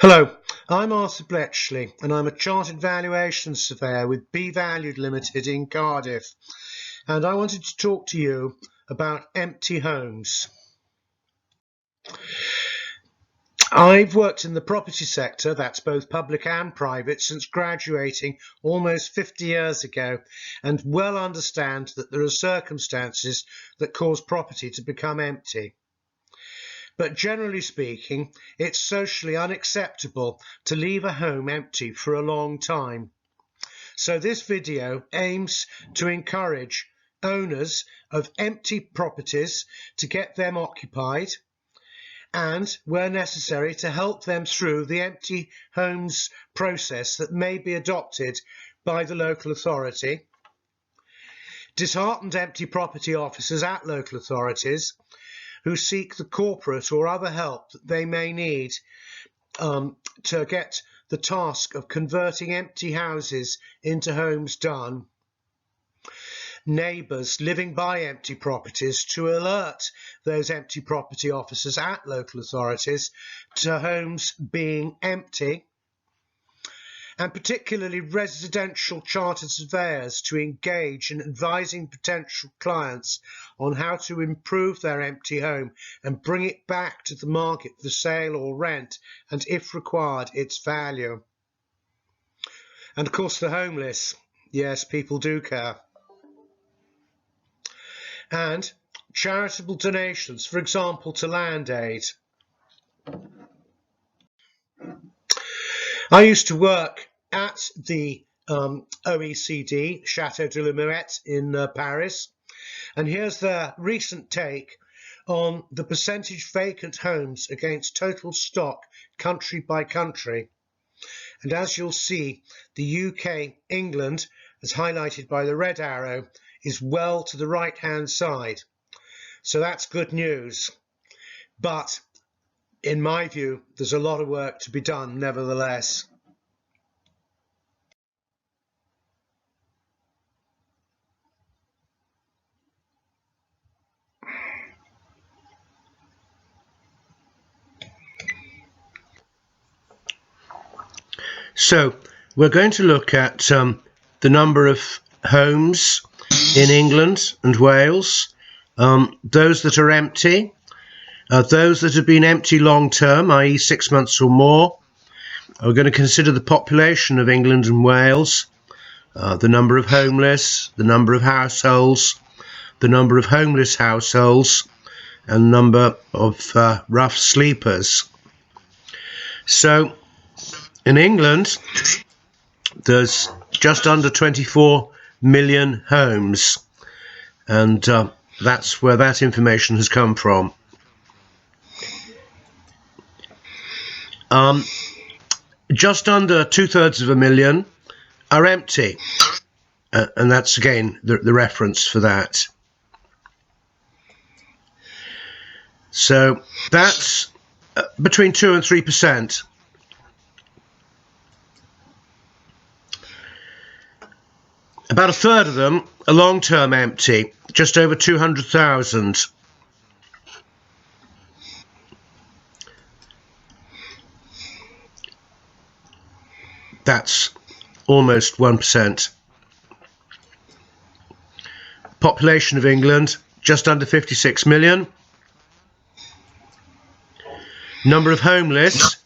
Hello, I'm Arthur Bletchley and I'm a Chartered Valuation Surveyor with B Valued Limited in Cardiff, and I wanted to talk to you about empty homes. I've worked in the property sector, that's both public and private, since graduating almost 50 years ago, and well understand that there are circumstances that cause property to become empty. But generally speaking, it's socially unacceptable to leave a home empty for a long time. So this video aims to encourage owners of empty properties to get them occupied and, where necessary, to help them through the empty homes process that may be adopted by the local authority. Disheartened empty property officers at local authorities who seek the corporate or other help that they may need to get the task of converting empty houses into homes done. Neighbours living by empty properties to alert those empty property officers at local authorities to homes being empty, and particularly residential chartered surveyors to engage in advising potential clients on how to improve their empty home and bring it back to the market for sale or rent, and if required, its value. And of course the homeless, yes, people do care. And charitable donations, for example, to Land Aid. I used to work at the OECD, Chateau de la Muette in Paris, and here's their recent take on the percentage vacant homes against total stock country by country. And as you'll see, the UK, England, as highlighted by the red arrow, is well to the right-hand side. So that's good news. But in my view, there's a lot of work to be done nevertheless. So we're going to look at the number of homes in England and Wales, those that are empty, those that have been empty long term, i.e. 6 months or more. We're going to consider the population of England and Wales, the number of homeless, the number of households, the number of homeless households, and the number of rough sleepers. So in England, there's just under 24 million homes, and that's where that information has come from. Just under 2/3 of a million are empty, and that's again the reference for that. So that's between 2 and 3%. About a third of them are long-term empty, just over 200,000. That's almost 1%. Population of England, just under 56 million. Number of homeless,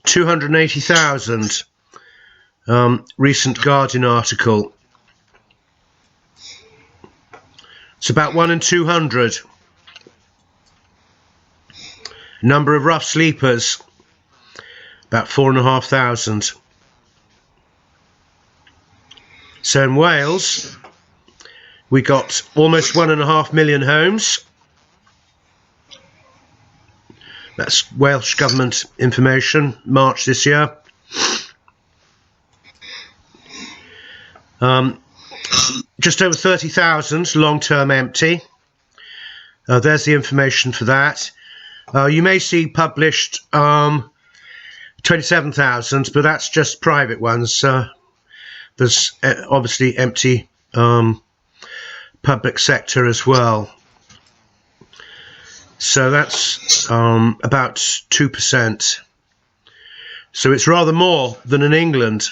280,000. Recent Guardian article. It's about 1 in 200. Number of rough sleepers, about 4,500. So in Wales, we got almost 1.5 million homes. That's Welsh Government information, March this year. Just over 30,000 long-term empty. There's the information for that. You may see published 27,000, but that's just private ones. There's obviously empty public sector as well. So that's about 2%. So it's rather more than in England.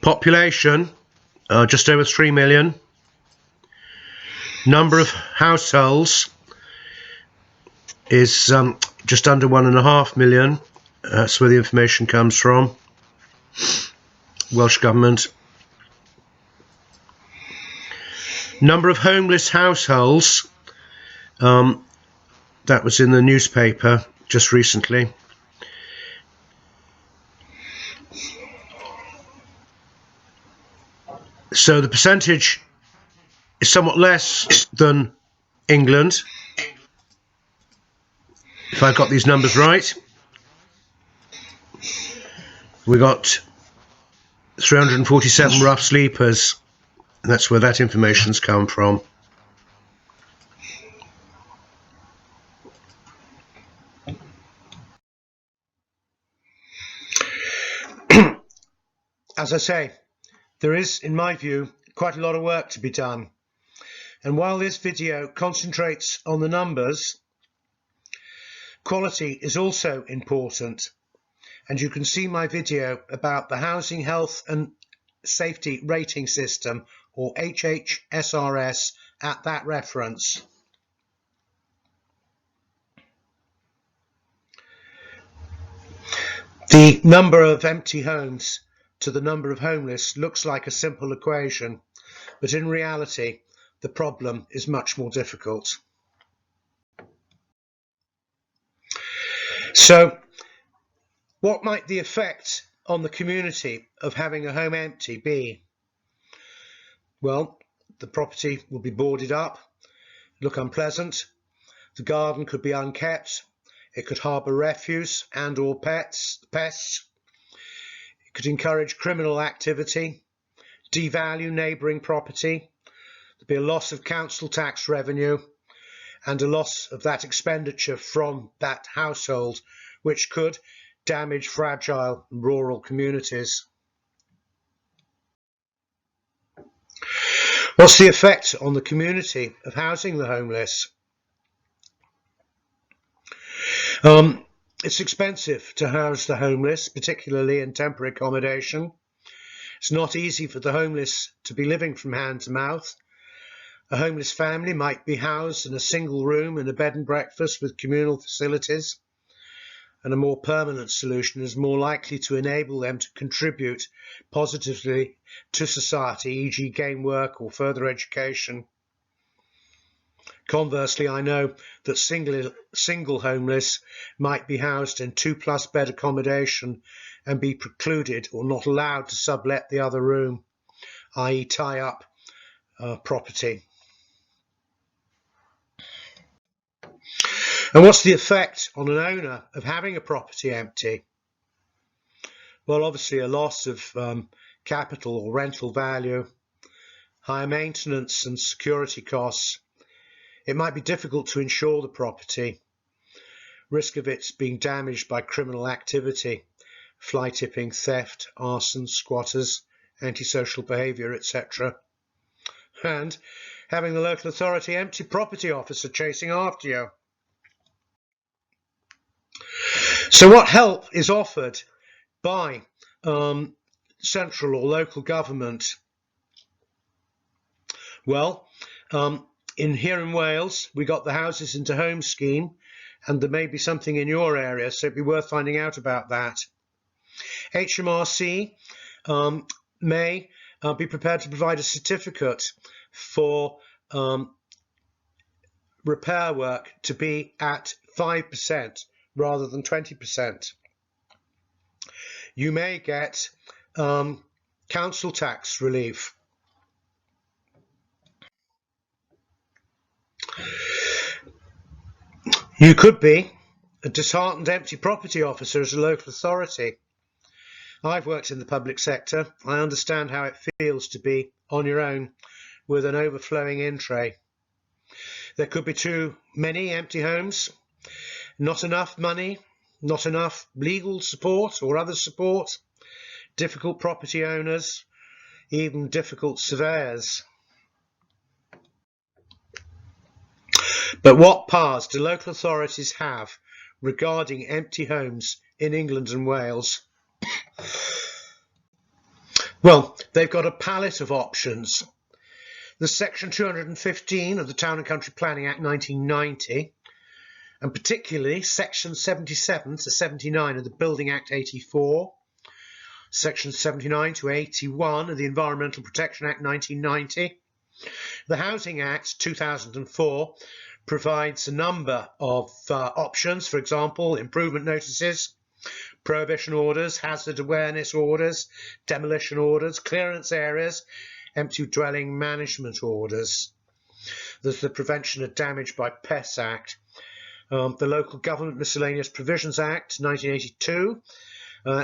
Population, just over 3 million. Number of households is just under 1.5 million. That's where the information comes from. Welsh Government. Number of homeless households, that was in the newspaper just recently. So the percentage is somewhat less than England, if I've got these numbers right. We got 347 rough sleepers, and that's where that information's come from. As I say, there is, in my view, quite a lot of work to be done. And while this video concentrates on the numbers, quality is also important. And you can see my video about the Housing Health and Safety Rating System, or HHSRS, at that reference. The number of empty homes to the number of homeless looks like a simple equation, but in reality, the problem is much more difficult. So, what might the effect on the community of having a home empty be? Well, the property will be boarded up, look unpleasant, the garden could be unkept, it could harbour refuse and or pests, it could encourage criminal activity, devalue neighbouring property, there'd be a loss of council tax revenue and a loss of that expenditure from that household, which could damage fragile rural communities. What's the effect on the community of housing the homeless? It's expensive to house the homeless, particularly in temporary accommodation. It's not easy for the homeless to be living from hand to mouth. A homeless family might be housed in a single room in a bed and breakfast with communal facilities, and a more permanent solution is more likely to enable them to contribute positively to society, e.g. gain work or further education. Conversely, I know that single homeless might be housed in 2+ bed accommodation and be precluded or not allowed to sublet the other room, i.e. tie up property. And what's the effect on an owner of having a property empty? Well, obviously a loss of capital or rental value, higher maintenance and security costs. It might be difficult to insure the property, risk of it being damaged by criminal activity, fly tipping, theft, arson, squatters, antisocial behaviour, etc. And having the local authority empty property officer chasing after you. So what help is offered by central or local government? Well, here in Wales, we got the Houses into Homes scheme, and there may be something in your area, so it'd be worth finding out about that. HMRC may be prepared to provide a certificate for repair work to be at 5% rather than 20%. You may get council tax relief. You could be a disheartened empty property officer as a local authority. I've worked in the public sector. I understand how it feels to be on your own with an overflowing in tray. There could be too many empty homes, not enough money, not enough legal support or other support, difficult property owners, even difficult surveyors. But what powers do local authorities have regarding empty homes in England and Wales? Well, they've got a palette of options. There's Section 215 of the Town and Country Planning Act 1990, and particularly Section 77 to 79 of the Building Act 84, Section 79 to 81 of the Environmental Protection Act 1990. The Housing Act 2004 provides a number of options, for example, improvement notices, prohibition orders, hazard awareness orders, demolition orders, clearance areas, empty dwelling management orders. There's the Prevention of Damage by Pests Act, the Local Government Miscellaneous Provisions Act 1982,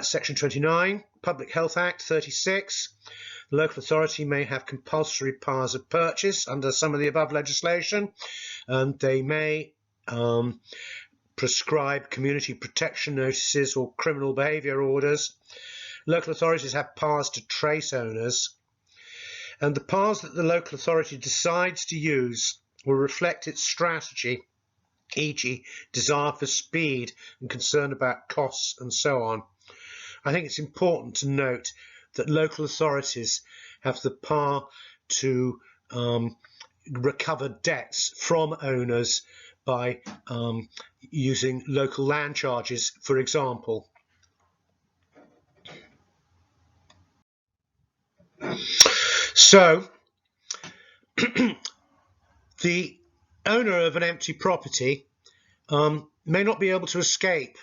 Section 29, Public Health Act 36. The local authority may have compulsory powers of purchase under some of the above legislation, and they may prescribe community protection notices or criminal behaviour orders. Local authorities have powers to trace owners, and the powers that the local authority decides to use will reflect its strategy, e.g. desire for speed and concern about costs and so on. I think it's important to note that local authorities have the power to recover debts from owners by using local land charges, for example. So, the owner of an empty property may not be able to escape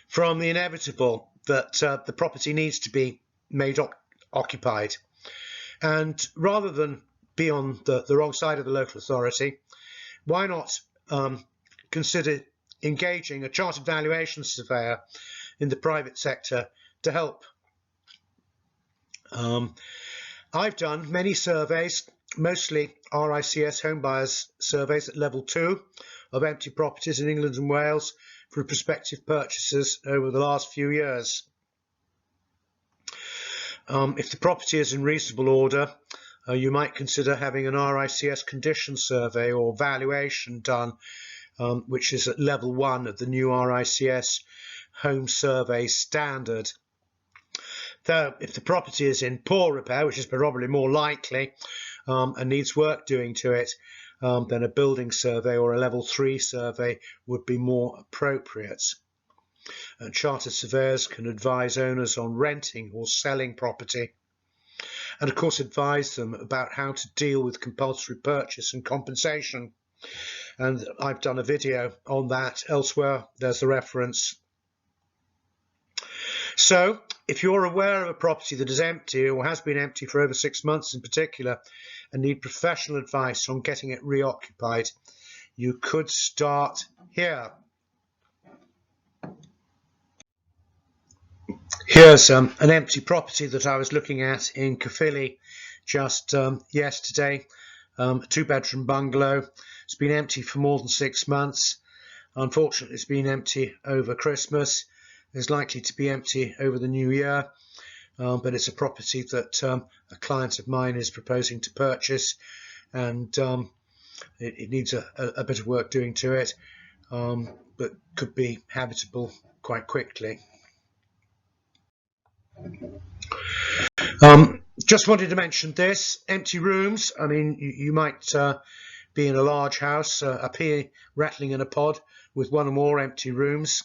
from the inevitable that the property needs to be made occupied. And rather than be on the wrong side of the local authority, why not consider engaging a chartered valuation surveyor in the private sector to help? I've done many surveys, mostly RICS home buyers surveys at level 2 of empty properties in England and Wales for prospective purchasers over the last few years. If the property is in reasonable order, you might consider having an RICS condition survey or valuation done, which is at level 1 of the new RICS home survey standard. Though if the property is in poor repair, which is probably more likely, and needs work doing to it, then a building survey or a level 3 survey would be more appropriate. Chartered surveyors can advise owners on renting or selling property, and of course advise them about how to deal with compulsory purchase and compensation. And I've done a video on that elsewhere. There's the reference. So if you're aware of a property that is empty or has been empty for over 6 months in particular and need professional advice on getting it reoccupied, you could start here. Here's an empty property that I was looking at in Caerphilly just yesterday, a 2-bedroom bungalow. It's been empty for more than 6 months. Unfortunately, it's been empty over Christmas. It's likely to be empty over the new year, but it's a property that a client of mine is proposing to purchase, and it needs a bit of work doing to it, but could be habitable quite quickly. Just wanted to mention this, empty rooms. I mean, you might be in a large house, a pea rattling in a pod with one or more empty rooms.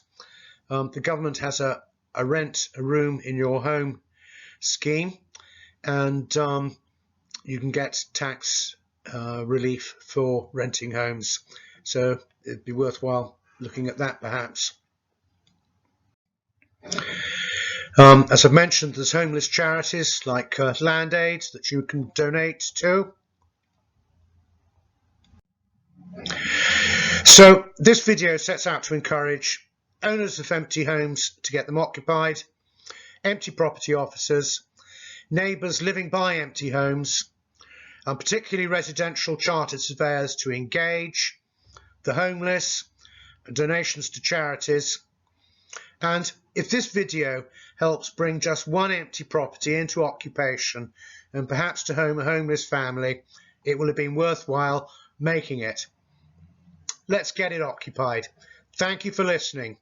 The government has a rent a room in your home scheme, and you can get tax relief for renting homes. So it'd be worthwhile looking at that perhaps. As I've mentioned, there's homeless charities like Land Aid that you can donate to. So this video sets out to encourage owners of empty homes to get them occupied, empty property officers, neighbours living by empty homes, and particularly residential chartered surveyors to engage, the homeless, donations to charities. And if this video helps bring just one empty property into occupation and perhaps to home a homeless family, it will have been worthwhile making it. Let's get it occupied. Thank you for listening.